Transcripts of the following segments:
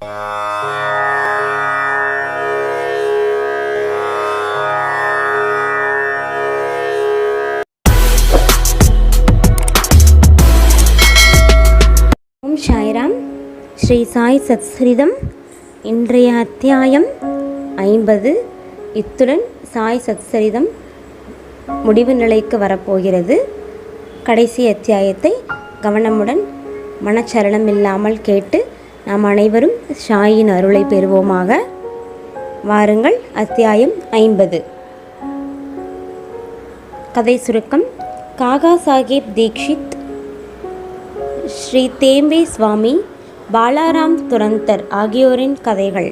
ஓம் சாய்ராம். ஸ்ரீ சாய் சத்சரிதம். இன்றைய அத்தியாயம் 50. இத்துடன் சாய் சத்சரிதம் முடிவு நிலைக்கு வரப்போகிறது. கடைசி அத்தியாயத்தை கவனமுடன் மனச்சலனம் இல்லாமல் கேட்டு நாம் அனைவரும் சாயின் அருளை பெறுவோமாக. வாருங்கள். அத்தியாயம் 50. கதை சுருக்கம். காகா சாஹேப் தீக்ஷித், ஸ்ரீ தேம்பே சுவாமி, பாலாராம் துரந்தர் ஆகியோரின் கதைகள்.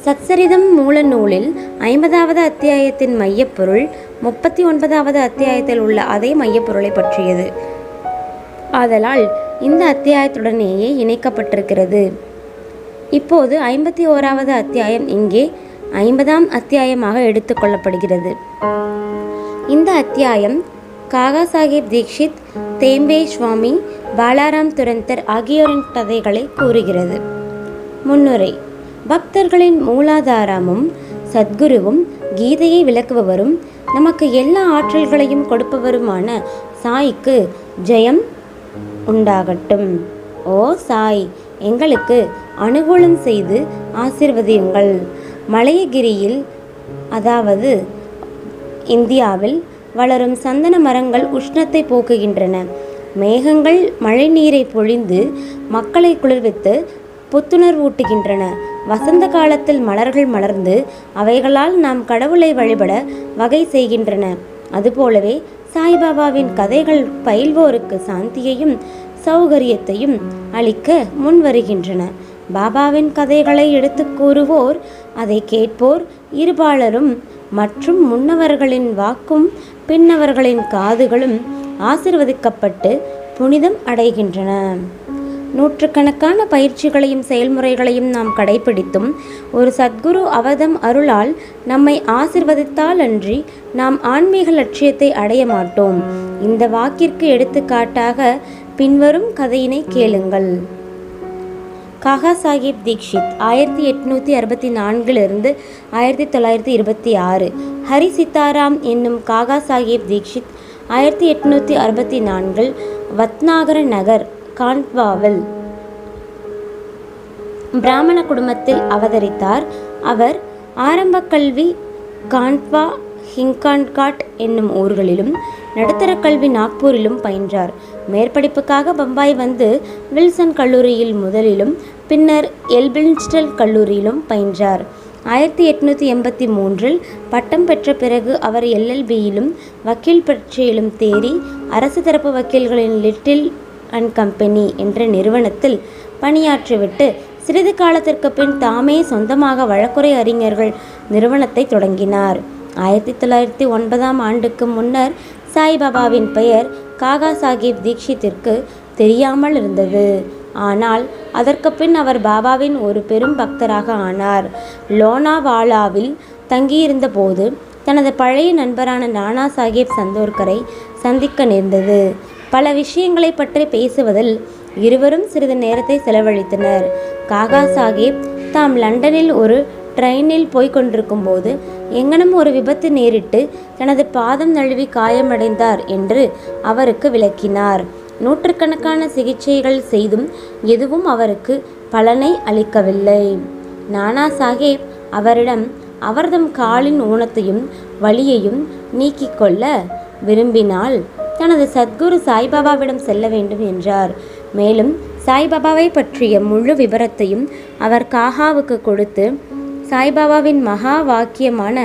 சத்சரிதம் மூல நூலில் 50வது அத்தியாயத்தின் மையப்பொருள் 39வது அத்தியாயத்தில் உள்ள அதே மையப்பொருளை பற்றியது. ஆதலால் இந்த அத்தியாயத்துடனேயே இணைக்கப்பட்டிருக்கிறது. இப்போது 51வது அத்தியாயம் இங்கே 50ஆம் அத்தியாயமாக எடுத்துக்கொள்ளப்படுகிறது. இந்த அத்தியாயம் காகா சாஹேப் தீக்ஷித், தேம்பே சுவாமி, பாலாராம் துரந்தர் ஆகியோரின் கதைகளை கூறுகிறது. முன்னுரை. பக்தர்களின் மூலாதாரமும் சத்குருவும் கீதையை விளக்குபவரும் நமக்கு எல்லா ஆற்றல்களையும் கொடுப்பவருமான சாய்க்கு ஜெயம் உண்டாகட்டும். ஓ சாய், எங்களுக்கு அனுகூலம் செய்து ஆசீர்வதியுங்கள். மலையகிரியில், அதாவது இந்தியாவில் வளரும் சந்தன மரங்கள் உஷ்ணத்தை போக்குகின்றன. மேகங்கள் மழை நீரை பொழிந்து மக்களை குளிர்வித்து புத்துணர்வூட்டுகின்றன. வசந்த காலத்தில் மலர்கள் மலர்ந்து அவைகளால் நாம் கடவுளை வழிபட வகை செய்கின்றன. அதுபோலவே சாய்பாபாவின் கதைகள் பயில்வோருக்கு சாந்தியையும் சௌகரியத்தையும் அளிக்க முன் வருகின்றன. பாபாவின் கதைகளை எடுத்து கூறுவோர், அதை கேட்போர் இருபாலரும் மற்றும் முன்னவர்களின் வாக்கும் பின்னவர்களின் காதுகளும் ஆசிர்வதிக்கப்பட்டு புனிதம் அடைகின்றன. நூற்றுக்கணக்கான பயிற்சிகளையும் செயல்முறைகளையும் நாம் கடைபிடித்தும் ஒரு சத்குரு அவதம் அருளால் நம்மை ஆசிர்வதித்தால் அன்றி நாம் ஆன்மீக லட்சியத்தை அடைய மாட்டோம். இந்த வாக்கிற்கு எடுத்துக்காட்டாக பின்வரும் கதையினை கேளுங்கள். காகா சாஹேப் தீக்ஷித் 1864 1926. ஹரி சித்தாராம் என்னும் காகா சாஹேப் தீக்ஷித் 1864 வத்நாகர நகர், காண்ட்வாவில் பிராமண குடும்பத்தில் அவதரித்தார். அவர் ஆரம்ப கல்வி காண்ட்வா, ஹிங்கான்காட் என்னும் ஊர்களிலும் நடுத்தர கல்வி நாக்பூரிலும் பயின்றார். மேற்படிப்புக்காக பம்பாய் வந்து வில்சன் கல்லூரியில் முதலிலும் பின்னர் எல்பின்ஸ்டல் கல்லூரியிலும் பயின்றார். 1883 பட்டம் பெற்ற பிறகு அவர் LLBயிலும் வக்கீல் பரீட்சையிலும் தேறி அரசு தரப்பு வக்கீல்களின் லிட்டில் அண்ட் கம்பெனி என்ற நிறுவனத்தில் பணியாற்றிவிட்டு சிறிது காலத்திற்கு பின் தாமே சொந்தமாக வழக்குரை அறிஞர்கள் நிறுவனத்தை தொடங்கினார். 1909ஆம் ஆண்டுக்கு முன்னர் சாய்பாபாவின் பெயர் காகா சாஹேப் தீக்ஷித்திற்கு தெரியாமல் இருந்தது. ஆனால் அதற்கு பின் அவர் பாபாவின் ஒரு பெரும் பக்தராக ஆனார். லோனாவாலாவில் தங்கியிருந்த போது தனது பழைய நண்பரான நானா சாஹேப் சந்தோர்கரை சந்திக்க நேர்ந்தது. பல விஷயங்களை பற்றி பேசுவதில் இருவரும் சிறிது நேரத்தை செலவழித்தனர். காகா சாஹேப் தாம் லண்டனில் ஒரு ட்ரெயினில் போய்கொண்டிருக்கும் போது எங்கனும் ஒரு விபத்து நேரிட்டு தனது பாதம் நழுவி காயமடைந்தார் என்று அவருக்கு விளக்கினார். நூற்றுக்கணக்கான சிகிச்சைகள் செய்தும் எதுவும் அவருக்கு பலனை அளிக்கவில்லை. நானா சாஹேப் அவரிடம் அவர்தம் காலின் ஊனத்தையும் வலியையும் நீக்கிக் கொள்ள விரும்பினால் தனது சத்குரு சாய்பாபாவிடம் செல்ல வேண்டும் என்றார். மேலும் சாய்பாபாவை பற்றிய முழு விபரத்தையும் அவர் காகாவுக்கு கொடுத்து, சாய்பாபாவின் மகா வாக்கியமான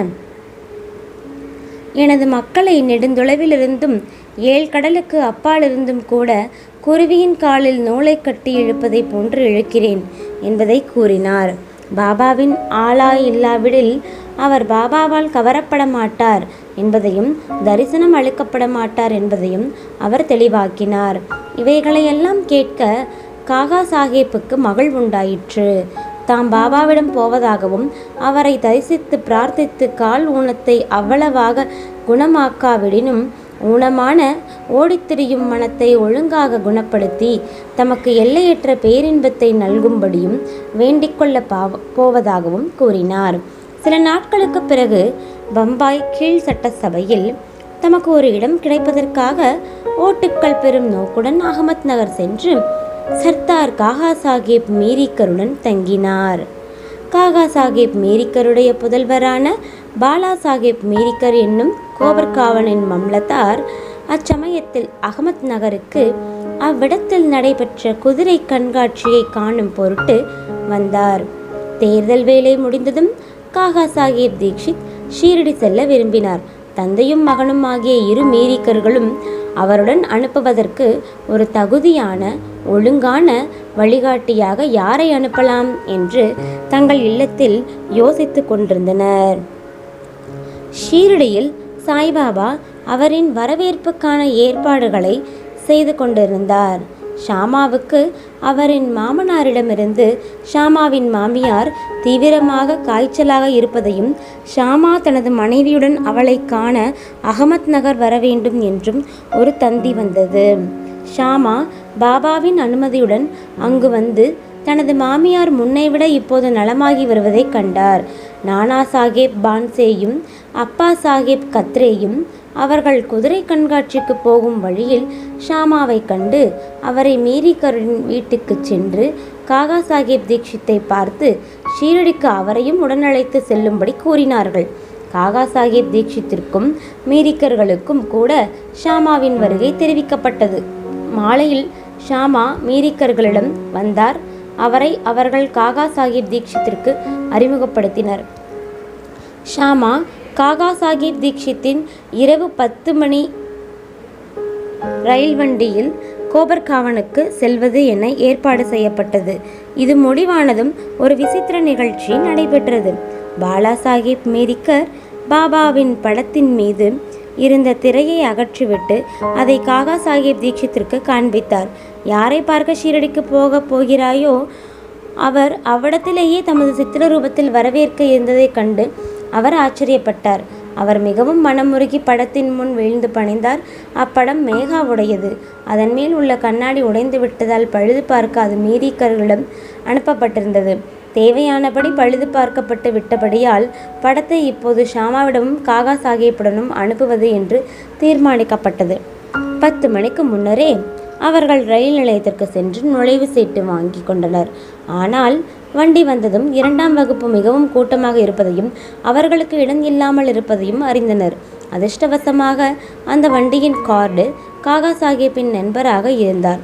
எனது மக்களை நெடுந்தொலைவிலிருந்தும் 7 கடலுக்கு அப்பாலிருந்தும் கூட குருவியின் காலில் நூலை கட்டி இழுப்பதை போன்று இழுக்கிறேன் என்பதை கூறினார். பாபாவின் ஆளாய் இல்லாவிடில் அவர் பாபாவால் கவரப்பட மாட்டார் என்பதையும் தரிசனம் அளிக்கப்பட மாட்டார் என்பதையும் அவர் தெளிவாக்கினார். இவைகளையெல்லாம் கேட்க காகா சாஹேப்புக்கு மகிழ்வுண்டாயிற்று. தாம் பாபாவிடம் போவதாகவும் அவரை தரிசித்து பிரார்த்தித்து கால் ஊனத்தை அவ்வளவாக குணமாக்காவிடினும் ஊனமான ஓடித்திரியும் மனத்தை ஒழுங்காக குணப்படுத்தி தமக்கு எல்லையற்ற பேரின்பத்தை நல்கும்படியும் வேண்டிக்கொள்ள போவதாகவும் கூறினார். சில நாட்களுக்கு பிறகு பம்பாய் கீழ் சட்டசபையில் தமக்கு ஒரு இடம் கிடைப்பதற்காக ஓட்டுக்கள் பெறும் நோக்குடன் அகமத் நகர் சென்று சர்தார் காகா சாஹிப் மீரிக்கருடன் தங்கினார். காகா சாஹிப் மீரிக்கருடைய புதல்வரான பாலா சாஹிப் மீரிக்கர் என்னும் கோபர்காவனின் மம்லத்தார் அச்சமயத்தில் அகமத் நகருக்கு அவ்விடத்தில் நடைபெற்ற குதிரை கண்காட்சியை காணும் பொருட்டு வந்தார். தேர்தல் வேலை முடிந்ததும் காகா சாஹிப் தீக்ஷித் ஷீரடி செல்ல விரும்பினார். தந்தையும் மகனும் ஆகிய இரு மீரிக்கர்களும் அவருடன் அனுப்புவதற்கு ஒரு தகுதியான ஒழுங்கான வழிகாட்டியாக யாரை அனுப்பலாம் என்று தங்கள் இல்லத்தில் யோசித்து கொண்டிருந்தனர். ஷீரடியில் சாய்பாபா அவரின் வரவேற்புக்கான ஏற்பாடுகளை செய்து கொண்டிருந்தார். ஷாமாவுக்கு அவரின் மாமனாரிடமிருந்து ஷாமாவின் மாமியார் தீவிரமாக காய்ச்சலாக இருப்பதையும் ஷாமா தனது மனைவியுடன் அவளை காண அகமத் நகர் வர வேண்டும் என்றும் ஒரு தந்தி வந்தது. ஷாமா பாபாவின் அனுமதியுடன் அங்கு வந்து தனது மாமியார் முன்னைவிட இப்போது நலமாகி வருவதை கண்டார். நானா சாஹேப் பான்சேயும் அப்பா சாஹேப் கத்ரேயும் அவர்கள் குதிரை கண்காட்சிக்கு போகும் வழியில் ஷாமாவை கண்டு அவரை மீரிக்கரின் வீட்டுக்கு சென்று காகா சாஹேப் தீக்ஷித்தை பார்த்து ஷீரடிக்கு அவரையும் உடனழைத்து செல்லும்படி கூறினார்கள். காகா சாஹேப் தீக்ஷித்திற்கும் மீரிக்கர்களுக்கும் கூட ஷாமாவின் வருகை தெரிவிக்கப்பட்டது. மாலையில் ஷாமா மீரிக்கர்களிடம் வந்தார். அவர்கள் காகா சாஹேப் தீக்ஷித்திற்கு அறிமுகப்படுத்தினர். ஷாமா காகா சாஹேப் தீக்ஷித்தின் இரவு 10 மணி ரயில் வண்டியில் கோபர்காவனுக்கு செல்வது என ஏற்பாடு செய்யப்பட்டது. இது முடிவானதும் ஒரு விசித்திர நிகழ்ச்சி நடைபெற்றது. பாலா சாஹேப் மீரிக்கர் பாபாவின் படத்தின் மீது இருந்த திரையை அகற்றிவிட்டு அதை காகா சாஹேப் தீக்ஷித்திற்கு காண்பித்தார். யாரை பார்க்க ஷீரடிக்கு போகிறாயோ அவர் அவ்விடத்திலேயே தமது சித்திர ரூபத்தில் வரவேற்க இருந்ததைக் கண்டு அவர் ஆச்சரியப்பட்டார். அவர் மிகவும் மனமுருகி படத்தின் முன் வீழ்ந்து பணிந்தார். அப்படம் மேகாவுடையது. அதன் மேல் உள்ள கண்ணாடி உடைந்து விட்டதால் பழுது பார்க்க அது மீரிக்கர்களிடம் அனுப்பப்பட்டிருந்தது. தேவையானபடி பழுது பார்க்கப்பட்டு விட்டபடியால் படத்தை இப்போது ஷாமாவிடமும் காகா சாஹேப்புடனும் அனுப்புவது என்று தீர்மானிக்கப்பட்டது. 10 மணிக்கு முன்னரே அவர்கள் ரயில் நிலையத்திற்கு சென்று நுழைவு சீட்டு வாங்கி கொண்டனர். ஆனால் வண்டி வந்ததும் 2ஆம் வகுப்பு மிகவும் கூட்டமாக இருப்பதையும் அவர்களுக்கு இடம் இல்லாமல் இருப்பதையும் அறிந்தனர். அதிர்ஷ்டவசமாக அந்த வண்டியின் கார்டு காகா சாஹேப்பின் நண்பராக இருந்தார்.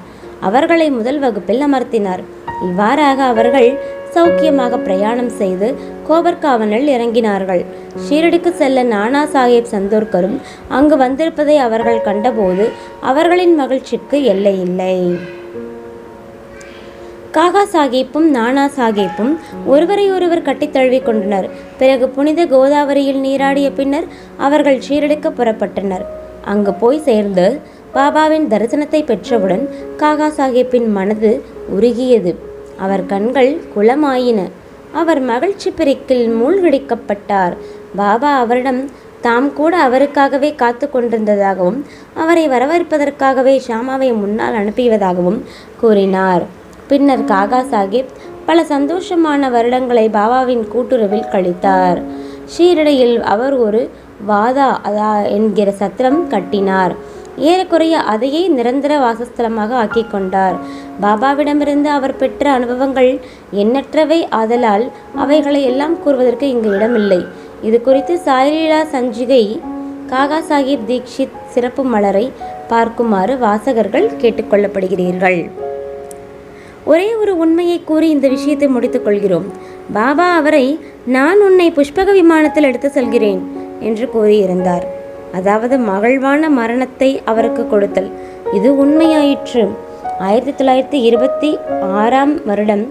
அவர்களை முதல் வகுப்பில் அமர்த்தினார். இவ்வாறாக அவர்கள் சௌக்கியமாக பிரயாணம் செய்து கோபர்காவனில் இறங்கினார்கள். ஷீரடிக்கு செல்ல நானா சாஹேப் சந்தோர்கரும் அங்கு வந்திருப்பதை அவர்கள் கண்டபோது அவர்களின் மகிழ்ச்சிக்கு எல்லையில்லை. காகா சாஹேப்பும் நானா சாஹேப்பும் ஒருவரை ஒருவர் கட்டித் தழுவிக் கொண்டனர். பிறகு புனித கோதாவரியில் நீராடிய பின்னர் அவர்கள் ஷீரடிக்கு புறப்பட்டனர். அங்கு போய் சேர்ந்து பாபாவின் தரிசனத்தை பெற்றவுடன் காகா சாஹேப்பின் மனது உருகியது. அவர் கண்கள் குளமாயின. அவர் மகிழ்ச்சி பெருக்கில் மூழ்கடிக்கப்பட்டார். பாபா அவரிடம் தாம் கூட அவருக்காகவே காத்து கொண்டிருந்ததாகவும் அவரை வரவேற்பதற்காகவே ஷாமாவை முன்னால் அனுப்பியதாகவும் கூறினார். பின்னர் காகா சாஹேப் பல சந்தோஷமான வருடங்களை பாபாவின் கூட்டுறவில் கழித்தார். ஷீரடியில் அவர் ஒரு வாதா என்கிற சத்திரம் கட்டினார். ஏறக்குறைய அதையே நிரந்தர வாசஸ்தலமாக ஆக்கி கொண்டார். பாபாவிடமிருந்து அவர் பெற்ற அனுபவங்கள் எண்ணற்றவை ஆதலால் அவைகளை எல்லாம் கூறுவதற்கு இங்கு இடமில்லை. இது குறித்து சாய்லீலா சஞ்சிகை காகா சாஹேப் தீக்ஷித் சிறப்பு மலரை பார்க்குமாறு வாசகர்கள் கேட்டுக்கொள்ளப்படுகிறீர்கள். ஒரே ஒரு உண்மையை கூறி இந்த விஷயத்தை முடித்துக் கொள்கிறோம். பாபா அவரை நான் உன்னை புஷ்பக விமானத்தில் எடுத்து செல்கிறேன் என்று கூறியிருந்தார். அதாவது மகிழ்வான மரணத்தை அவருக்கு கொடுத்தல். இது உண்மையாயிற்று. 1926ஆம் வருடம்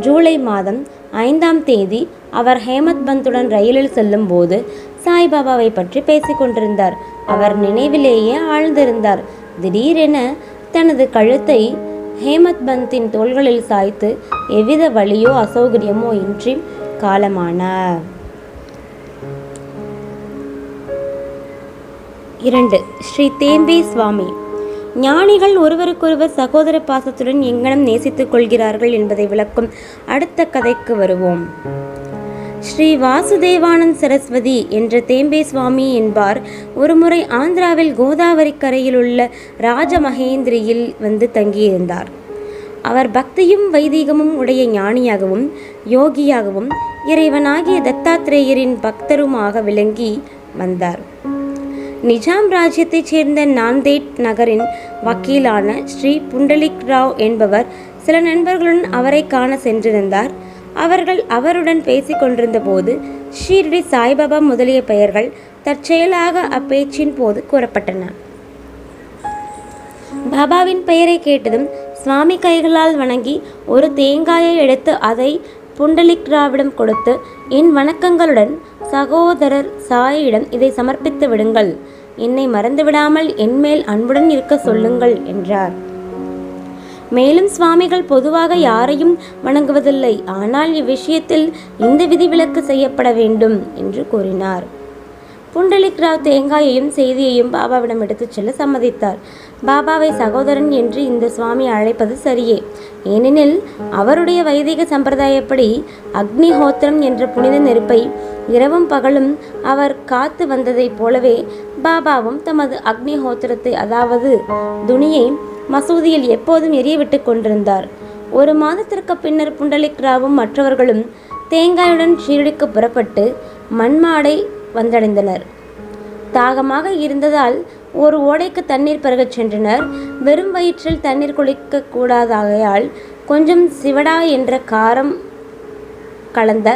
ஜூலை மாதம் 5ஆம் தேதி அவர் ஹேமத் பந்துடன் ரயிலில் செல்லும் போது சாய்பாபாவை பற்றி பேசிக் கொண்டிருந்தார். அவர் நினைவிலேயே ஆழ்ந்திருந்தார். திடீரென தனது கழுத்தை ஹேமத் பந்தின் தோள்களில் சாய்த்து எவ்வித வலியோ அசௌகரியமோ இன்றி காலமானார். 2. ஸ்ரீ தேம்பே சுவாமி. ஞானிகள் ஒருவருக்கொருவர் சகோதர பாசத்துடன் எங்கனம் நேசித்துக் கொள்கிறார்கள் என்பதை விளக்கும் அடுத்த கதைக்கு வருவோம். ஸ்ரீ வாசுதேவானந்த் சரஸ்வதி என்ற தேம்பே சுவாமி என்பார் ஒருமுறை ஆந்திராவில் கோதாவரி கரையில் உள்ள ராஜமகேந்திரியில் வந்து தங்கியிருந்தார். அவர் பக்தியும் வைதீகமும் உடைய ஞானியாகவும் யோகியாகவும் இறைவனாகிய தத்தாத்திரேயரின் பக்தருமாக விளங்கி வந்தார். நிஜாம் ராஜ்யத்தைச் சேர்ந்த நாந்தேட் நகரின் வக்கீலான ஸ்ரீ புண்டலிக் ராவ் என்பவர் சில நண்பர்களுடன் அவரை காண சென்றிருந்தார். அவர்கள் அவருடன் பேசிக் கொண்டிருந்த போது ஷீரடி சாய்பாபா முதலிய பெயர்கள் தற்செயலாக அப்பேச்சின் போது கூறப்பட்டன. பாபாவின் பெயரை கேட்டதும் சுவாமி கைகளால் வணங்கி ஒரு தேங்காயை எடுத்து அதை புண்டலிக் ராவிடம் கொடுத்து, என் வணக்கங்களுடன் சகோதரர் சாயிடம் இதை சமர்ப்பித்து விடுங்கள், என்னை மறந்துவிடாமல் என்மேல் அன்புடன் இருக்க சொல்லுங்கள் என்றார். மேலும் சுவாமிகள் பொதுவாக யாரையும் வணங்குவதில்லை, ஆனால் இவ்விஷயத்தில் இந்த விதிவிலக்கு செய்யப்பட வேண்டும் என்று கூறினார். புண்டலிக் ராவ் தேங்காயையும் செய்தியையும் பாபாவிடம் எடுத்துச் செல்ல சம்மதித்தார். பாபாவை சகோதரன் என்று இந்த சுவாமி அழைப்பது சரியே, ஏனெனில் அவருடைய வைதிக சம்பிரதாயப்படி அக்னிஹோத்திரம் என்ற புனித நெருப்பை இரவும் பகலும் அவர் காத்து வந்ததைப் போலவே பாபாவும் தமது அக்னிஹோத்திரத்தை, அதாவது துணியை, மசூதியில் எப்போதும் எரியவிட்டு கொண்டிருந்தார். ஒரு மாதத்திற்கு பின்னர் புண்டலிக் ராவும் மற்றவர்களும் தேங்காயுடன் ஷீரடிக்கு புறப்பட்டு மண்மாடை வந்தடைந்தனர். தாகமாக இருந்ததால் ஒரு ஓடைக்கு தண்ணீர் பருகச் சென்றனர். வெறும் வயிற்றில் தண்ணீர் குளிக்க கூடாதாகையால் கொஞ்சம் சிவடா என்ற காரம் கலந்த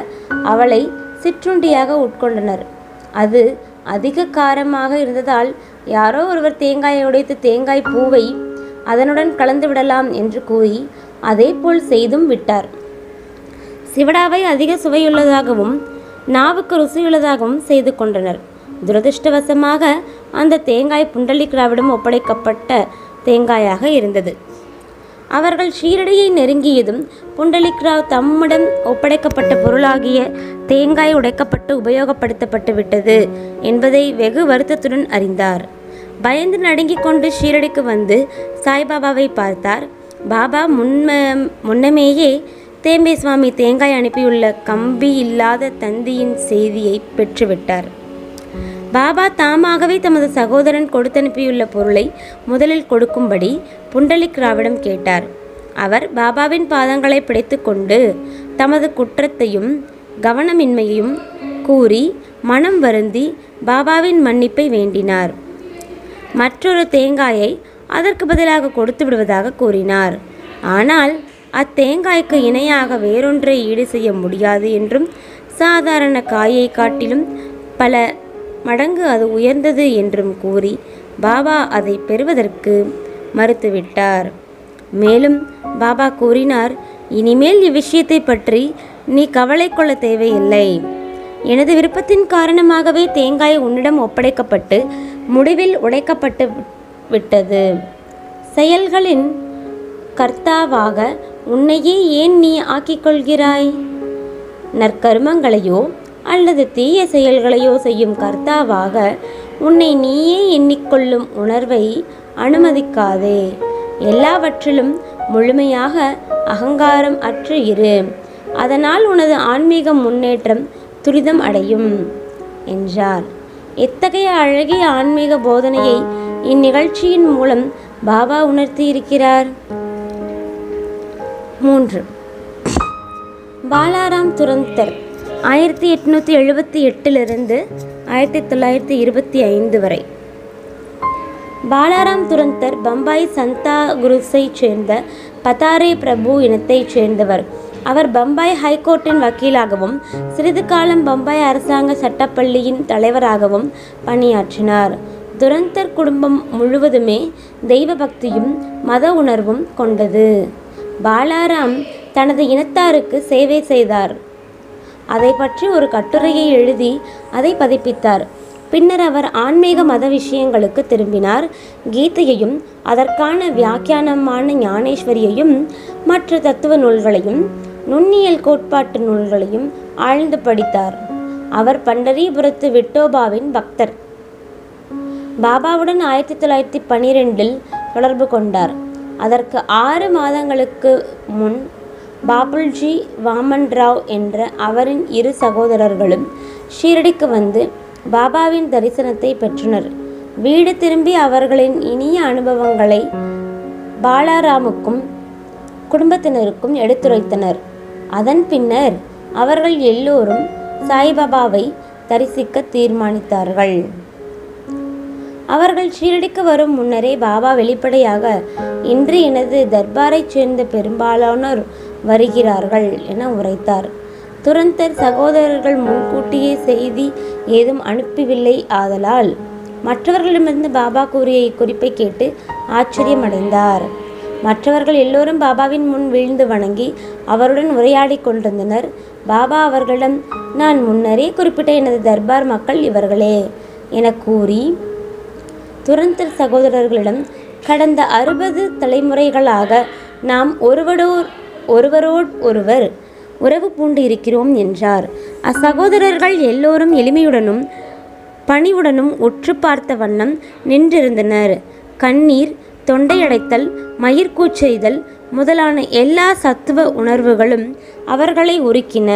அவளை சிற்றுண்டியாக உட்கொண்டனர். அது அதிக காரமாக இருந்ததால் யாரோ ஒருவர் தேங்காயை உடைத்து தேங்காய் பூவை அதனுடன் கலந்து விடலாம் என்று கூறி அதே போல் செய்தும் விட்டார். சிவடாவை அதிக சுவையுள்ளதாகவும் நாவுக்கு ருசியுள்ளதாகவும் செய்து கொண்டனர். துரதிருஷ்டவசமாக அந்த தேங்காய் புண்டலிக் ராவிடம் ஒப்படைக்கப்பட்ட தேங்காயாக இருந்தது. அவர்கள் ஷீரடியை நெருங்கியதும் புண்டலிக் ராவ் தம்மிடம் ஒப்படைக்கப்பட்ட பொருளாகிய தேங்காய் உடைக்கப்பட்டு உபயோகப்படுத்தப்பட்டு விட்டது என்பதை வெகு வருத்தத்துடன் அறிந்தார். பயந்து நடுங்கிக் கொண்டு ஷீரடிக்கு வந்து சாய்பாபாவை பார்த்தார். பாபா முன்னமேயே தேம்பே சுவாமி தேங்காய் அனுப்பியுள்ள கம்பி இல்லாத தந்தியின் செய்தியை பெற்றுவிட்டார். பாபா தாமாகவே தமது சகோதரன் கொடுத்தனுப்பியுள்ள பொருளை முதலில் கொடுக்கும்படி புண்டலிக் ராவிடம் கேட்டார். அவர் பாபாவின் பாதங்களை பிடித்து கொண்டு தமது குற்றத்தையும் கவனமின்மையையும் கூறி மனம் வருந்தி பாபாவின் மன்னிப்பை வேண்டினார். மற்றொரு தேங்காயை அதற்கு பதிலாக கொடுத்து விடுவதாக கூறினார். ஆனால் அத்தேங்காய்க்கு இணையாக வேறொன்றை ஈடு செய்ய முடியாது என்றும், சாதாரண காயை காட்டிலும் பல மடங்கு அது உயர்ந்தது என்றும் கூறி பாபா அதை பெறுவதற்கு மறுத்துவிட்டார். மேலும் பாபா கூறினார், இனிமேல் இவ்விஷயத்தை பற்றி நீ கவலை கொள்ள தேவையில்லை. எனது விருப்பத்தின் காரணமாகவே தேங்காய் உன்னிடம் ஒப்படைக்கப்பட்டு முடிவில் உடைக்கப்பட்டு விட்டது. செயல்களின் கர்த்தாவாக உன்னையே ஏன் நீ ஆக்கிக்கொள்கிறாய்? நற்கர்மங்களையோ அல்லது தீய செயல்களையோ செய்யும் கர்த்தாவாக உன்னை நீயே எண்ணிக்கொள்ளும் உணர்வை அனுமதிக்காதே. எல்லாவற்றிலும் முழுமையாக அகங்காரம் அற்று இரு. அதனால் உனது ஆன்மீக முன்னேற்றம் துரிதம் அடையும் என்றார். எத்தகைய அழகிய ஆன்மீக போதனையை இந்நிகழ்ச்சியின் மூலம் பாபா உணர்த்தி இருக்கிறார். 3. பாலாராம் துரந்தர் 1878 1925 வரை. பாலாராம் துரந்தர் பம்பாய் சந்தா குருஸை சேர்ந்த பதாரே பிரபு இனத்தைச் சேர்ந்தவர். அவர் பம்பாய் ஹைகோர்ட்டின் வக்கீலாகவும் சிறிது காலம் பம்பாய் அரசாங்க சட்டப்பள்ளியின் தலைவராகவும் பணியாற்றினார். துரந்தர் குடும்பம் முழுவதுமே தெய்வ பக்தியும் மத உணர்வும் கொண்டது. பாலாராம் தனது இனத்தாருக்கு சேவை செய்தார். அதை பற்றி ஒரு கட்டுரையை எழுதி அதை பதிப்பித்தார். பின்னர் அவர் ஆன்மீக மத விஷயங்களுக்கு திரும்பினார். கீதையையும் அதற்கான வியாக்கியானமான ஞானேஸ்வரியையும் மற்ற தத்துவ நூல்களையும் நுண்ணியல் கோட்பாட்டு நூல்களையும் ஆழ்ந்து படித்தார். அவர் பண்டரிபுரத்து விட்டோபாவின் பக்தர். பாபாவுடன் 1912 தொடர்பு கொண்டார். அதற்கு 6 மாதங்களுக்கு முன் பாபுல்ஜி வாமன்ராவ் என்ற அவரின் 2 சகோதரர்களும் ஷீரடிக்கு வந்து பாபாவின் தரிசனத்தை பெற்றனர். வீடு திரும்பி அவர்களின் இனிய அனுபவங்களை பாலாராமுக்கும் குடும்பத்தினருக்கும் எடுத்துரைத்தனர். அதன் பின்னர் அவர்கள் எல்லோரும் சாய்பாபாவை தரிசிக்க தீர்மானித்தார்கள். அவர்கள் ஷீரடிக்கு வரும் முன்னரே பாபா வெளிப்படையாக, இன்று எனது தர்பாரைச் சேர்ந்த பெரும்பாலானோர் வருகிறார்கள் என உரைத்தார். துரந்தர் சகோதரர்கள் முன்கூட்டியே செய்தி ஏதும் அனுப்பவில்லை. ஆதலால் மற்றவர்களிடமிருந்து பாபா கூறிய இக்குறிப்பை கேட்டு ஆச்சரியமடைந்தார். மற்றவர்கள் எல்லோரும் பாபாவின் முன் வீழ்ந்து வணங்கி அவருடன் உரையாடி கொண்டிருந்தனர். பாபா அவர்களிடம், நான் முன்னரே குறிப்பிட்ட எனது தர்பார் மக்கள் இவர்களே என கூறி துரந்தர் சகோதரர்களிடம், கடந்த 60 தலைமுறைகளாக நாம் ஒருவரோடொருவர் உறவு பூண்டு இருக்கிறோம் என்றார். அச்சகோதரர்கள் எல்லோரும் எளிமையுடனும் பணிவுடனும் உற்று பார்த்த வண்ணம் நின்றிருந்தனர். கண்ணீர், தொண்டையடைத்தல், மயிர்கூச்செய்தல் முதலான எல்லா சத்துவ உணர்வுகளும் அவர்களை உருக்கின.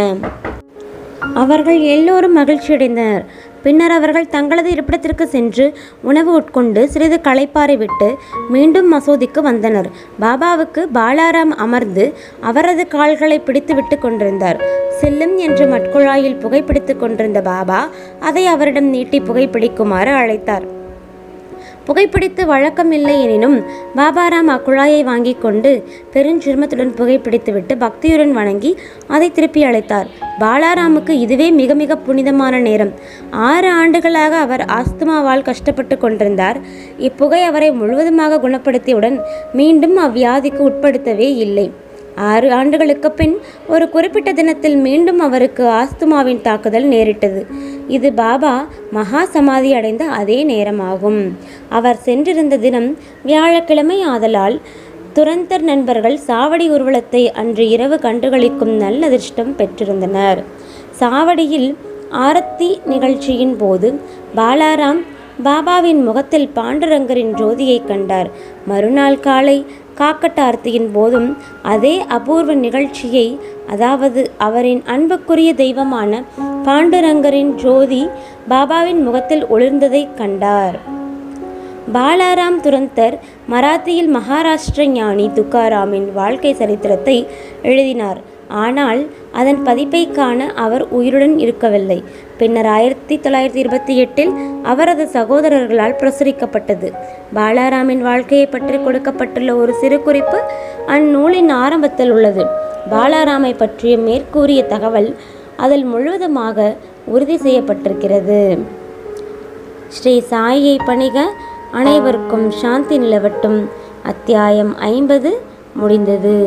அவர்கள் எல்லோரும் மகிழ்ச்சியடைந்தனர். பின்னர் அவர்கள் தங்களது இருப்பிடத்திற்கு சென்று உணவு உட்கொண்டு சிறிது களைப்பாறை விட்டு மீண்டும் மசூதிக்கு வந்தனர். பாபாவுக்கு பாலாராம் அமர்ந்து அவரது கால்களை பிடித்து விட்டு கொண்டிருந்தார். செல்லும் என்று மட்குழாயில் புகைப்பிடித்து கொண்டிருந்த பாபா அதை அவரிடம் நீட்டி புகைப்பிடிக்குமாறு அழைத்தார். புகைப்பிடித்து வழக்கமில்லை எனினும் பாபாராம் அக்குழாயை வாங்கி கொண்டு பெருஞ்சிரமத்துடன் புகைப்பிடித்துவிட்டு பக்தியுடன் வணங்கி அதை திருப்பி அழைத்தார். பாலாராமுக்கு இதுவே மிக மிக புனிதமான நேரம். 6 ஆண்டுகளாக அவர் ஆஸ்துமாவால் கஷ்டப்பட்டு கொண்டிருந்தார். இப்புகை அவரை முழுவதுமாக குணப்படுத்தியவுடன் மீண்டும் அவ்வியாதிக்கு உட்படுத்தவே இல்லை. 6 ஆண்டுகளுக்கு பின் ஒரு குறிப்பிட்ட தினத்தில் மீண்டும் அவருக்கு ஆஸ்துமாவின் தாக்குதல் நேரிட்டது. இது பாபா மகா சமாதி அடைந்த அதே நேரமாகும். அவர் சென்றிருந்த தினம் வியாழக்கிழமை ஆதலால் துரந்தர் நண்பர்கள் சாவடி ஊர்வலத்தை அன்று இரவு கண்டுகளிக்கும் நல்ல அதிர்ஷ்டம் பெற்றிருந்தனர். சாவடியில் ஆரத்தி நிகழ்ச்சியின் போது பாலாராம் பாபாவின் முகத்தில் பாண்டுரங்கரின் ஜோதியை கண்டார். மறுநாள் காலை காக்கட்ட ஆர்த்தியின் போதும் அதே அபூர்வ நிகழ்ச்சியை, அதாவது அவரின் அன்புக்குரிய தெய்வமான பாண்டுரங்கரின் ஜோதி பாபாவின் முகத்தில் ஒளிர்ந்ததை கண்டார். பாலாராம் துரந்தர் மராத்தியில் மகாராஷ்டிர ஞானி துக்காராமின் வாழ்க்கை சரித்திரத்தை எழுதினார். ஆனால் அதன் பதிப்பை காண அவர் உயிருடன் இருக்கவில்லை. பின்னர் 1928 அவரது சகோதரர்களால் பிரசுரிக்கப்பட்டது. பாலாராமின் வாழ்க்கையை பற்றி கொடுக்கப்பட்டுள்ள ஒரு சிறு குறிப்பு அந்நூலின் ஆரம்பத்தில் உள்ளது. பாலாராமை பற்றிய மேற்கூறிய தகவல் அதில் முழுவதுமாக உறுதி செய்யப்பட்டிருக்கிறது. ஸ்ரீ சாயை பணிக, அனைவருக்கும் சாந்தி நிலவட்டும். அத்தியாயம் 50 முடிந்தது.